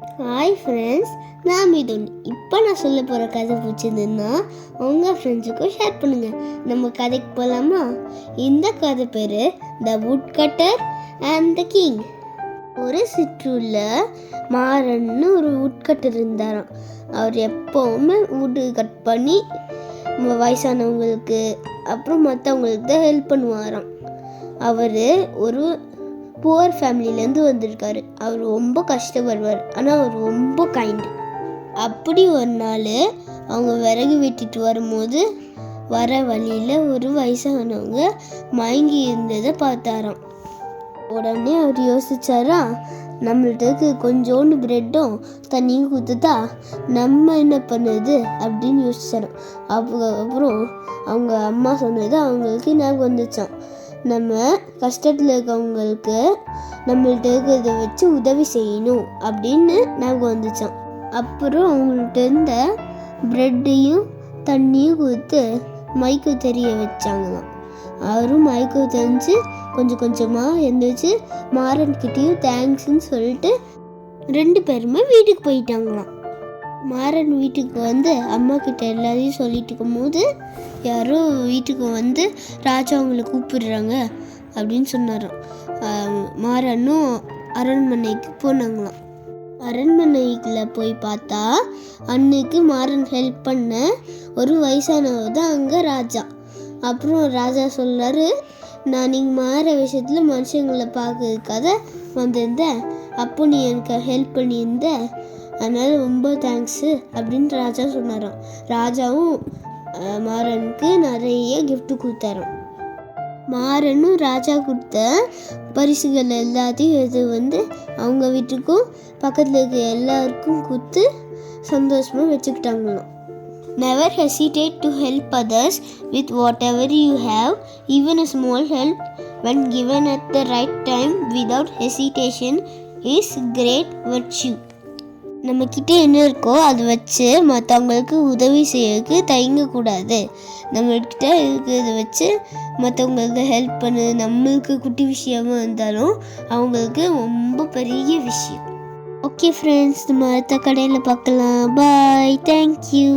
Hi friends, நான் மிதுன். இப்போ நான் சொல்ல போகிற கதை பிடிச்சதுன்னா உங்கள் ஃப்ரெண்ட்ஸுக்கும் ஷேர் பண்ணுங்கள். நம்ம கதைக்கு போகலாமா? இந்த கதை பேர் த would cutter and the king. ஒரு சிற்றூரில் மாறன்னு ஒரு வுட் கட்டர் இருந்தாராம். அவர் எப்போவுமே வுட்டு கட் பண்ணி வயசானவங்களுக்கு அப்புறம் மற்றவங்களுக்கு தான் ஹெல்ப் பண்ணுவாராம். அவர் ஒரு புவர் ஃபேமிலியிலேருந்து வந்திருக்காரு. அவர் ரொம்ப கஷ்டப்படுவார், ஆனால் அவர் ரொம்ப கைண்டு. அப்படி ஒரு நாள் அவங்க விறகு வெட்டிட்டு வரும்போது வர வழியில் ஒரு வயசானவங்க மயங்கி இருந்ததை பார்த்தாராம். உடனே அவர் யோசிச்சாரா, நம்மள்கிட்ட கொஞ்சோண்டு பிரெட்டும் தண்ணியும் கொடுத்துட்டா நம்ம என்ன பண்ணுது அப்படின்னு யோசிச்சாராம். அப்புறம் அவங்க அம்மா சொன்னது அவங்களுக்கு ஞாபகம் வந்துச்சான். நம்ம கஷ்டத்தில் இருக்கவங்களுக்கு நம்மள்ட்ட இருக்கிறத வச்சு உதவி செய்யணும் அப்படின்னு ஞாபகம் வந்துச்சான். அப்புறம் அவங்கள்ட்ட இருந்த பிரெட்டையும் தண்ணியும் கொடுத்து மயக்கம் தெரிய வச்சாங்களாம். அவரும் மயக்கம் தெரிஞ்சு கொஞ்சம் கொஞ்சமாக எழுந்திரிச்சு மாறன்கிட்டையும் தேங்க்ஸ்ன்னு சொல்லிட்டு 2 பேருமே வீட்டுக்கு போயிட்டாங்களாம். மாறன் வீட்டுக்கு வந்து அம்மா கிட்ட எல்லாரையும் சொல்லிட்டு இருக்கும்போது யாரோ வீட்டுக்கு ராஜா அவங்கள கூப்பிடுறாங்க அப்படின்னு சொன்னாராம். மாறனும் அரண்மனைக்கு போனாங்களாம். அரண்மனைக்குள்ள போய் பார்த்தா அன்னைக்கு மாறன் ஹெல்ப் பண்ண ஒரு வயசானவர் தான் அங்கே ராஜா. அப்புறம் ராஜா சொல்றாரு, நான் நீங்கள் மாற விஷயத்தில் மனுஷங்களை பார்க்கறதுக்காக வந்திருந்தேன். அப்போ நீ எனக்கு ஹெல்ப் பண்ணியிருந்த, அதனால் ரொம்ப தேங்க்ஸு அப்படின்னு ராஜா சொன்னாராம். ராஜாவும் மாறனுக்கு நிறைய கிஃப்ட் கொடுத்தாராம். மாறனும் ராஜா கொடுத்த பரிசுகள் எல்லாத்தையும் இது அவங்க வீட்டுக்கும் பக்கத்தில் இருக்க எல்லாருக்கும் கொடுத்து சந்தோஷமாக வச்சுக்கிட்டாங்களாம். Never hesitate to help others with whatever you have, even a small help when given at the right time without hesitation is great virtue. நம்மக்கிட்ட என்ன இருக்கோ அதை வச்சு மற்றவங்களுக்கு உதவி செய்யறதுக்கு தயங்கக்கூடாது. நம்மக்கிட்ட இருக்கிறத வச்சு மற்றவங்களுக்கு ஹெல்ப் பண்ணு. நம்மளுக்கு குட்டி விஷயமா இருந்தாலும் அவங்களுக்கு ரொம்ப பெரிய விஷயம். ஓகே ஃப்ரெண்ட்ஸ், நம்ம அடுத்த கடையில் பார்க்கலாம். பாய், தேங்க்யூ.